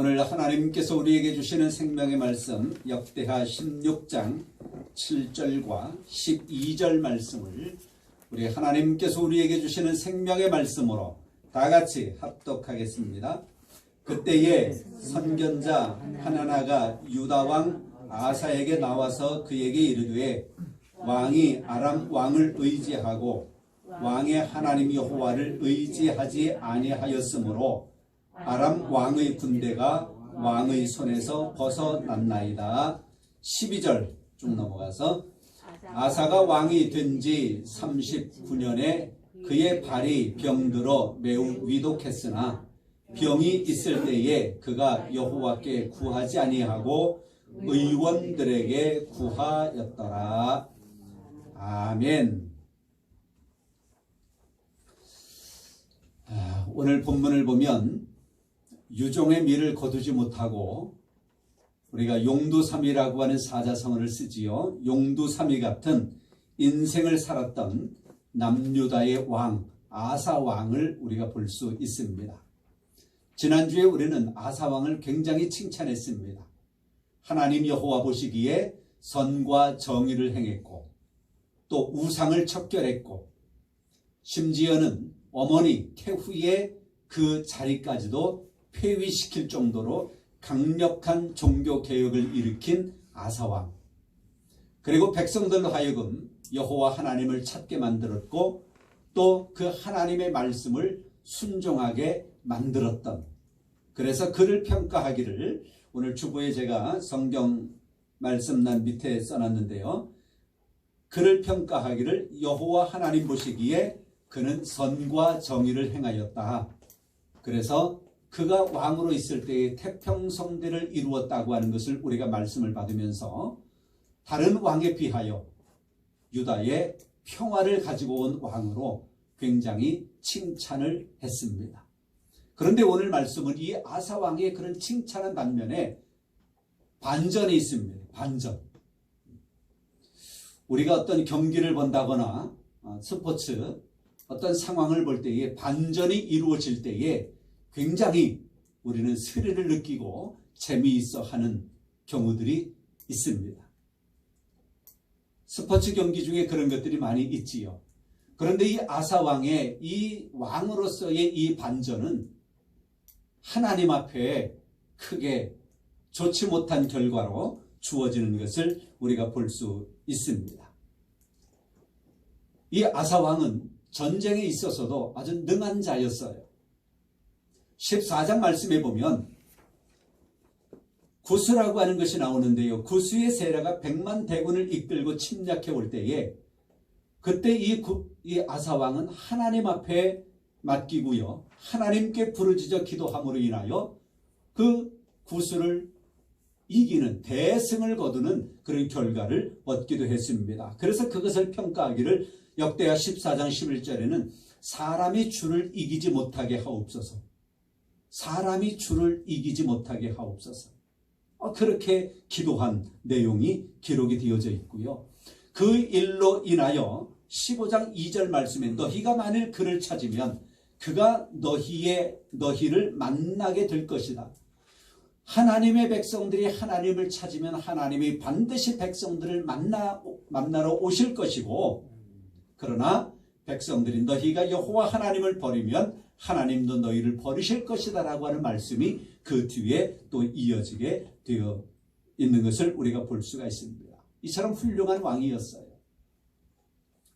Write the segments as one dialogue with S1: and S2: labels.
S1: 오늘 하나님께서 우리에게 주시는 생명의 말씀 역대하 16장 7절과 12절 말씀을 우리 하나님께서 우리에게 주시는 생명의 말씀으로 다 같이 합독하겠습니다. 그때에 선견자 하나나가 유다 왕 아사에게 나와서 그에게 이르되 왕이 아람 왕을 의지하고 왕의 하나님 여호와를 의지하지 아니하였으므로 아람 왕의 군대가 왕의 손에서 벗어났나이다. 12절 쭉 넘어가서 아사가 왕이 된 지 39년에 그의 발이 병들어 매우 위독했으나 병이 있을 때에 그가 여호와께 구하지 아니하고 의원들에게 구하였더라. 아멘. 오늘 본문을 보면 유종의 미를 거두지 못하고 우리가 용두삼이라고 하는 사자성어를 쓰지요. 용두삼이 같은 인생을 살았던 남유다의 왕 아사 왕을 우리가 볼 수 있습니다. 지난주에 우리는 아사 왕을 굉장히 칭찬했습니다. 하나님 여호와 보시기에 선과 정의를 행했고 또 우상을 척결했고 심지어는 어머니 태후의 그 자리까지도 폐위시킬 정도로 강력한 종교개혁을 일으킨 아사왕, 그리고 백성들로 하여금 여호와 하나님을 찾게 만들었고 또 그 하나님의 말씀을 순종하게 만들었던, 그래서 그를 평가하기를 오늘 주보에 제가 성경 말씀란 밑에 써놨는데요. 그를 평가하기를 여호와 하나님 보시기에 그는 선과 정의를 행하였다. 그래서 그가 왕으로 있을 때의 태평성대를 이루었다고 하는 것을 우리가 말씀을 받으면서 다른 왕에 비하여 유다의 평화를 가지고 온 왕으로 굉장히 칭찬을 했습니다. 그런데 오늘 말씀은 이 아사 왕의 그런 칭찬한 반면에 반전이 있습니다. 반전. 우리가 어떤 경기를 본다거나 스포츠 어떤 상황을 볼 때에 반전이 이루어질 때에 굉장히 우리는 스릴을 느끼고 재미있어 하는 경우들이 있습니다. 스포츠 경기 중에 그런 것들이 많이 있지요. 그런데 이 아사 왕의 이 왕으로서의 이 반전은 하나님 앞에 크게 좋지 못한 결과로 주어지는 것을 우리가 볼 수 있습니다. 이 아사 왕은 전쟁에 있어서도 아주 능한 자였어요. 14장 말씀에 보면 구스라고 하는 것이 나오는데요. 구스의 세라가 100만 대군을 이끌고 침략해 올 때에 그때 이 아사 왕은 하나님 앞에 맡기고요. 하나님께 부르짖어 기도함으로 인하여 그 구스를 이기는 대승을 거두는 그런 결과를 얻기도 했습니다. 그래서 그것을 평가하기를 역대하 14장 11절에는 사람이 주를 이기지 못하게 하옵소서. 사람이 주를 이기지 못하게 하옵소서. 그렇게 기도한 내용이 기록이 되어져 있고요. 그 일로 인하여 15장 2절 말씀에 너희가 만일 그를 찾으면 그가 너희를 만나게 될 것이다. 하나님의 백성들이 하나님을 찾으면 하나님이 반드시 백성들을 만나러 오실 것이고, 그러나 백성들이 너희가 여호와 하나님을 버리면 하나님도 너희를 버리실 것이다 라고 하는 말씀이 그 뒤에 또 이어지게 되어 있는 것을 우리가 볼 수가 있습니다. 이처럼 훌륭한 왕이었어요.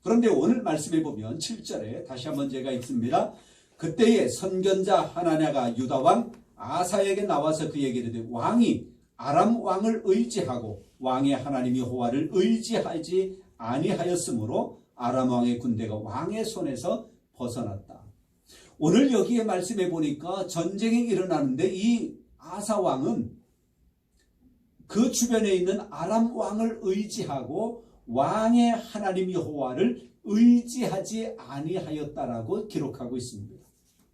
S1: 그런데 오늘 말씀에 보면 7절에 다시 한번 제가 읽습니다. 그때에 선견자 하나냐가 유다 왕 아사에게 나와서 그에게 이르되 왕이 아람 왕을 의지하고 왕의 하나님 여호와를 의지하지 아니하였으므로 아람 왕의 군대가 왕의 손에서 벗어났다. 오늘 여기에 말씀해 보니까 전쟁이 일어나는데 이 아사 왕은 그 주변에 있는 아람 왕을 의지하고 왕의 하나님 여호와를 의지하지 아니하였다라고 기록하고 있습니다.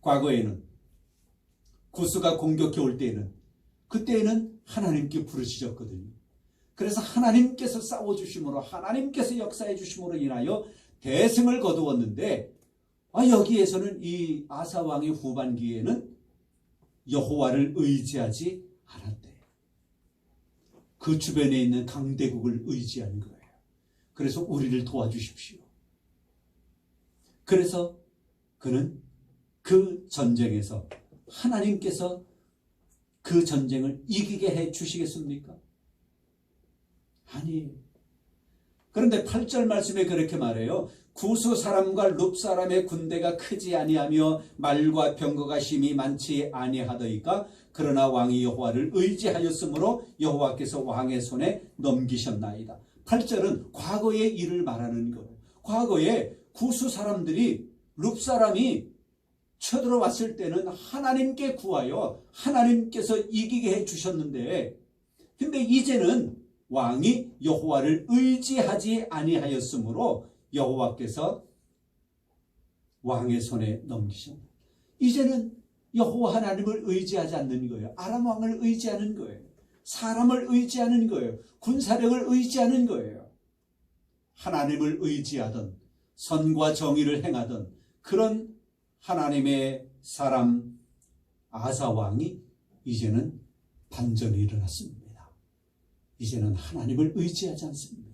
S1: 과거에는 구스가 공격해 올 때에는 그때에는 하나님께 부르짖었거든요. 그래서 하나님께서 싸워주심으로 하나님께서 역사해 주심으로 인하여 대승을 거두었는데 여기에서는 이 아사 왕의 후반기에는 여호와를 의지하지 않았대. 그 주변에 있는 강대국을 의지한 거예요. 그래서 우리를 도와주십시오. 그래서 그는 그 전쟁에서 하나님께서 그 전쟁을 이기게 해 주시겠습니까? 아니에요. 그런데 8절 말씀에 그렇게 말해요. 구스 사람과 룹 사람의 군대가 크지 아니하며 말과 병거가 심히 많지 아니하더이까 그러나 왕이 여호와를 의지하였으므로 여호와께서 왕의 손에 넘기셨나이다. 8절은 과거의 일을 말하는 거예요. 과거에 구스 사람들이 룹 사람이 쳐들어왔을 때는 하나님께 구하여 하나님께서 이기게 해주셨는데, 근데 이제는 왕이 여호와를 의지하지 아니하였으므로 여호와께서 왕의 손에 넘기셨다. 이제는 여호와 하나님을 의지하지 않는 거예요. 아람 왕을 의지하는 거예요. 사람을 의지하는 거예요. 군사력을 의지하는 거예요. 하나님을 의지하던 선과 정의를 행하던 그런 하나님의 사람 아사 왕이 이제는 반전이 일어났습니다. 이제는 하나님을 의지하지 않습니다.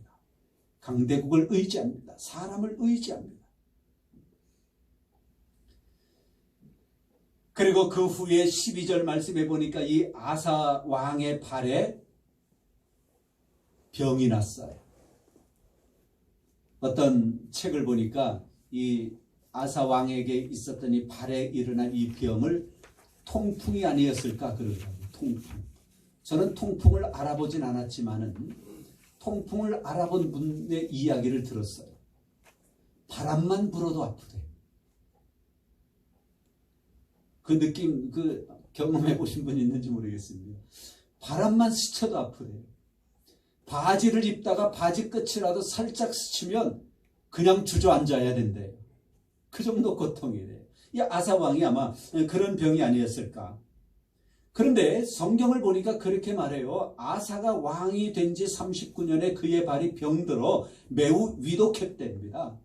S1: 강대국을 의지합니다. 사람을 의지합니다. 그리고 그 후에 12절 말씀해 보니까 이 아사 왕의 발에 병이 났어요. 어떤 책을 보니까 이 아사 왕에게 있었던 이 발에 일어난 이 병을 통풍이 아니었을까 그러더라고요. 통풍. 저는 통풍을 알아보진 않았지만은 통풍을 알아본 분의 이야기를 들었어요. 바람만 불어도 아프대. 그 느낌, 그 경험해 보신 분 있는지 모르겠습니다. 바람만 스쳐도 아프대. 바지를 입다가 바지 끝이라도 살짝 스치면 그냥 주저앉아야 된대요. 그 정도 고통이래요. 이 아사 왕이 아마 그런 병이 아니었을까. 그런데 성경을 보니까 그렇게 말해요. 아사가 왕이 된 지 39년에 그의 발이 병들어 매우 위독했답니다.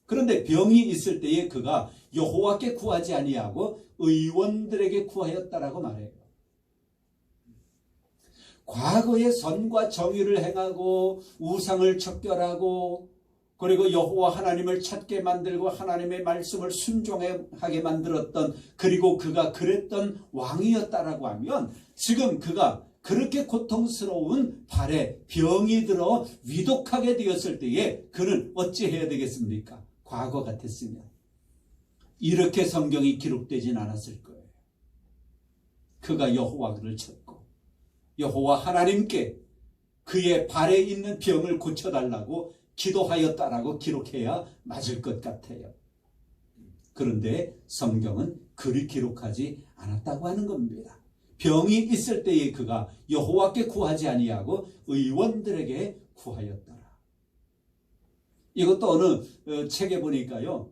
S1: 그런데 병이 있을 때에 그가 여호와께 구하지 아니하고 의원들에게 구하였다라고 말해요. 과거에 선과 정의를 행하고 우상을 척결하고 그리고 여호와 하나님을 찾게 만들고 하나님의 말씀을 순종하게 만들었던, 그리고 그가 그랬던 왕이었다라고 하면 지금 그가 그렇게 고통스러운 발에 병이 들어 위독하게 되었을 때에 그는 어찌해야 되겠습니까? 과거 같았으면 이렇게 성경이 기록되진 않았을 거예요. 그가 여호와를 찾고 여호와 하나님께 그의 발에 있는 병을 고쳐달라고 기도하였다라고 기록해야 맞을 것 같아요. 그런데 성경은 그리 기록하지 않았다고 하는 겁니다. 병이 있을 때에 그가 여호와께 구하지 아니하고 의원들에게 구하였더라. 이것도 어느 책에 보니까요,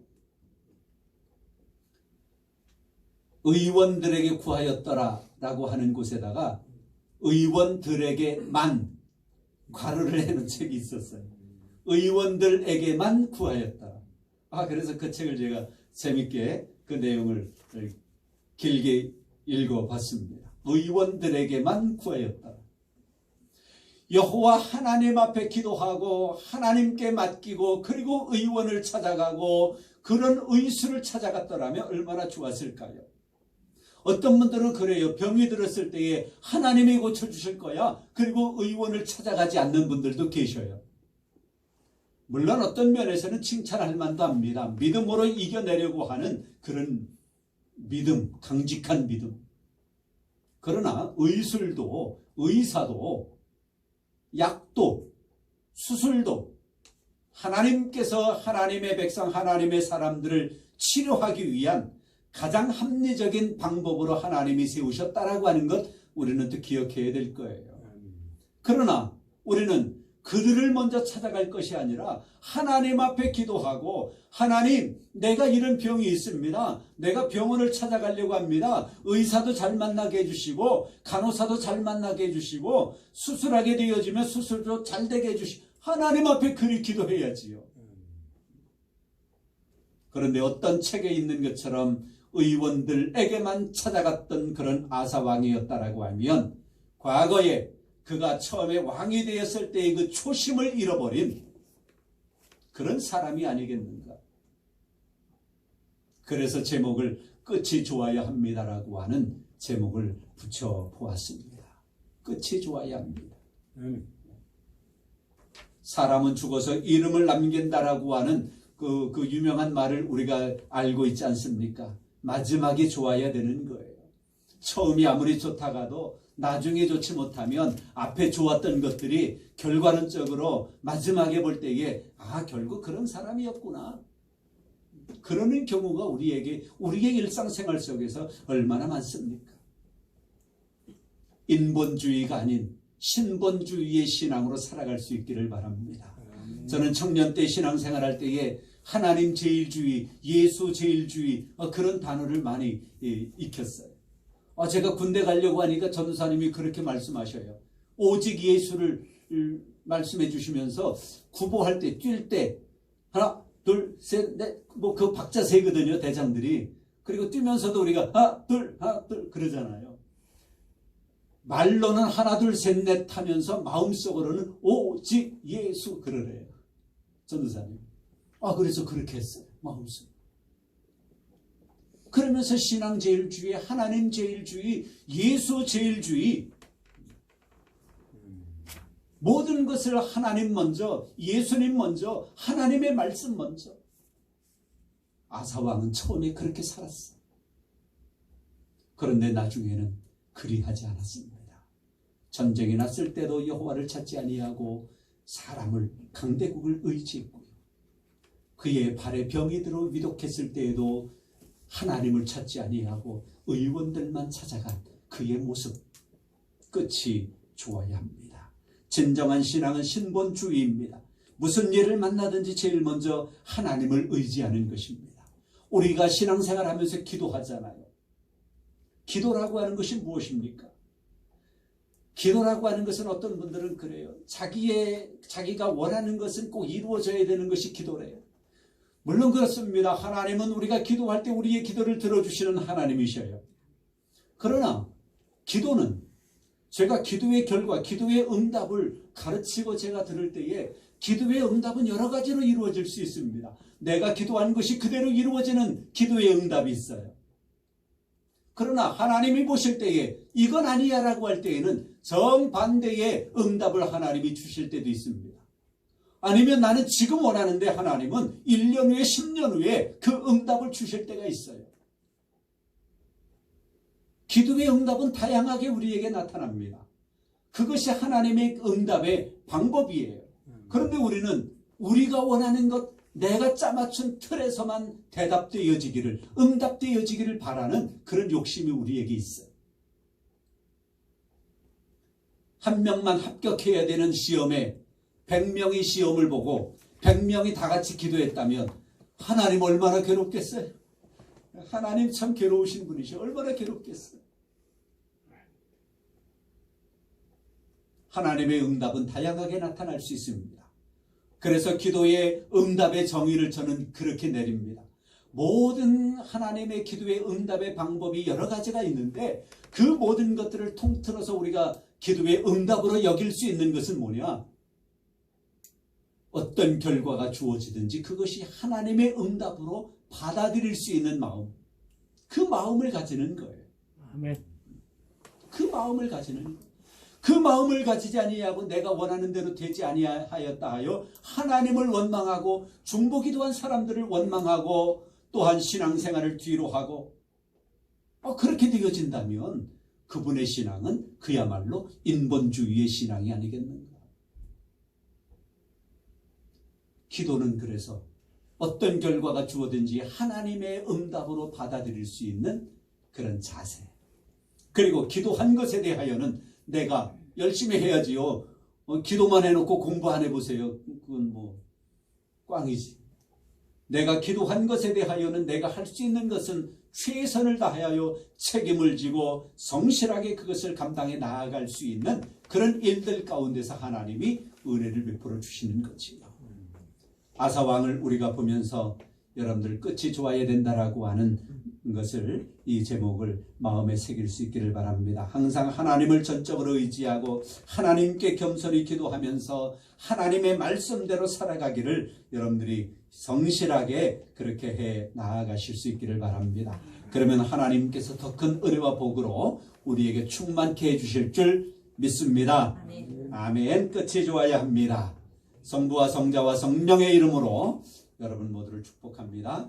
S1: 의원들에게 구하였더라라고 하는 곳에다가 의원들에게만 괄호를 해놓은 책이 있었어요. 의원들에게만 구하였다. 그래서 그 책을 제가 재밌게 그 내용을 길게 읽어봤습니다. 의원들에게만 구하였다. 여호와 하나님 앞에 기도하고 하나님께 맡기고 그리고 의원을 찾아가고 그런 의수를 찾아갔더라면 얼마나 좋았을까요? 어떤 분들은 그래요. 병이 들었을 때에 하나님이 고쳐주실 거야. 그리고 의원을 찾아가지 않는 분들도 계셔요. 물론 어떤 면에서는 칭찬할 만도 합니다. 믿음으로 이겨내려고 하는 그런 믿음, 강직한 믿음. 그러나 의술도, 의사도, 약도, 수술도 하나님께서 하나님의 백성, 하나님의 사람들을 치료하기 위한 가장 합리적인 방법으로 하나님이 세우셨다라고 하는 것 우리는 또 기억해야 될 거예요. 그러나 우리는 그들을 먼저 찾아갈 것이 아니라 하나님 앞에 기도하고, 하나님, 내가 이런 병이 있습니다. 내가 병원을 찾아가려고 합니다. 의사도 잘 만나게 해주시고 간호사도 잘 만나게 해주시고 수술하게 되어지면 수술도 잘 되게 해주시고 하나님 앞에 그리 기도해야지요. 그런데 어떤 책에 있는 것처럼 의원들에게만 찾아갔던 그런 아사왕이었다라고 하면 과거에 그가 처음에 왕이 되었을 때의 그 초심을 잃어버린 그런 사람이 아니겠는가. 그래서 제목을 끝이 좋아야 합니다라고 하는 제목을 붙여보았습니다. 끝이 좋아야 합니다. 사람은 죽어서 이름을 남긴다라고 하는 그 유명한 말을 우리가 알고 있지 않습니까? 마지막이 좋아야 되는 거예요. 처음이 아무리 좋다가도 나중에 좋지 못하면 앞에 좋았던 것들이 결과론적으로 마지막에 볼 때에 결국 그런 사람이었구나. 그러는 경우가 우리의 일상생활 속에서 얼마나 많습니까? 인본주의가 아닌 신본주의의 신앙으로 살아갈 수 있기를 바랍니다. 저는 청년 때 신앙생활할 때에 하나님 제일주의, 예수 제일주의 그런 단어를 많이 익혔어요. 제가 군대 가려고 하니까 전도사님이 그렇게 말씀하셔요. 오직 예수를 말씀해 주시면서 구보할 때, 뛸 때 하나, 둘, 셋, 넷, 그 박자 세거든요, 대장들이. 그리고 뛰면서도 우리가 하나, 둘 그러잖아요. 말로는 하나, 둘, 셋, 넷 하면서 마음속으로는 오직 예수 그러래요. 전도사님. 그래서 그렇게 했어요. 마음속. 그러면서 신앙 제일주의, 하나님 제일주의, 예수 제일주의, 모든 것을 하나님 먼저, 예수님 먼저, 하나님의 말씀 먼저. 아사왕은 처음에 그렇게 살았어. 그런데 나중에는 그리하지 않았습니다. 전쟁이 났을 때도 여호와를 찾지 아니하고 사람을, 강대국을 의지했고요. 그의 발에 병이 들어 위독했을 때에도 하나님을 찾지 아니하고 의원들만 찾아간 그의 모습, 끝이 좋아야 합니다. 진정한 신앙은 신본주의입니다. 무슨 일을 만나든지 제일 먼저 하나님을 의지하는 것입니다. 우리가 신앙생활하면서 기도하잖아요. 기도라고 하는 것이 무엇입니까? 기도라고 하는 것은 어떤 분들은 그래요. 자기가 원하는 것은 꼭 이루어져야 되는 것이 기도래요. 물론 그렇습니다. 하나님은 우리가 기도할 때 우리의 기도를 들어주시는 하나님이셔요. 그러나 기도는, 제가 기도의 결과, 기도의 응답을 가르치고 제가 들을 때에 기도의 응답은 여러 가지로 이루어질 수 있습니다. 내가 기도한 것이 그대로 이루어지는 기도의 응답이 있어요. 그러나 하나님이 보실 때에 이건 아니야 라고 할 때에는 정반대의 응답을 하나님이 주실 때도 있습니다. 아니면 나는 지금 원하는데 하나님은 1년 후에 10년 후에 그 응답을 주실 때가 있어요. 기도의 응답은 다양하게 우리에게 나타납니다. 그것이 하나님의 응답의 방법이에요. 그런데 우리는 우리가 원하는 것, 내가 짜맞춘 틀에서만 대답되어지기를, 응답되어지기를 바라는 그런 욕심이 우리에게 있어요. 한 명만 합격해야 되는 시험에 100명이 시험을 보고 100명이 다 같이 기도했다면 하나님 얼마나 괴롭겠어요? 하나님 참 괴로우신 분이셔. 얼마나 괴롭겠어요? 하나님의 응답은 다양하게 나타날 수 있습니다. 그래서 기도의 응답의 정의를 저는 그렇게 내립니다. 모든 하나님의 기도의 응답의 방법이 여러 가지가 있는데 그 모든 것들을 통틀어서 우리가 기도의 응답으로 여길 수 있는 것은 뭐냐? 어떤 결과가 주어지든지 그것이 하나님의 응답으로 받아들일 수 있는 마음, 그 마음을 가지는 거예요.
S2: 아멘.
S1: 그 마음을 가지는 거예요. 그 마음을 가지지 아니하고 내가 원하는 대로 되지 아니하였다 하여 하나님을 원망하고 중보기도한 사람들을 원망하고 또한 신앙생활을 뒤로 하고 그렇게 되어진다면 그분의 신앙은 그야말로 인본주의의 신앙이 아니겠는가. 기도는 그래서 어떤 결과가 주어든지 하나님의 응답으로 받아들일 수 있는 그런 자세, 그리고 기도한 것에 대하여는 내가 열심히 해야지요. 기도만 해놓고 공부 안 해보세요. 그건 뭐 꽝이지. 내가 기도한 것에 대하여는 내가 할 수 있는 것은 최선을 다하여 책임을 지고 성실하게 그것을 감당해 나아갈 수 있는 그런 일들 가운데서 하나님이 은혜를 베풀어 주시는 거지요. 아사왕을 우리가 보면서 여러분들 끝이 좋아야 된다라고 하는 것을 이 제목을 마음에 새길 수 있기를 바랍니다. 항상 하나님을 전적으로 의지하고 하나님께 겸손히 기도하면서 하나님의 말씀대로 살아가기를 여러분들이 성실하게 그렇게 해 나아가실 수 있기를 바랍니다. 그러면 하나님께서 더 큰 은혜와 복으로 우리에게 충만케 해주실 줄 믿습니다. 아멘. 끝이 좋아야 합니다. 성부와 성자와 성령의 이름으로 여러분 모두를 축복합니다.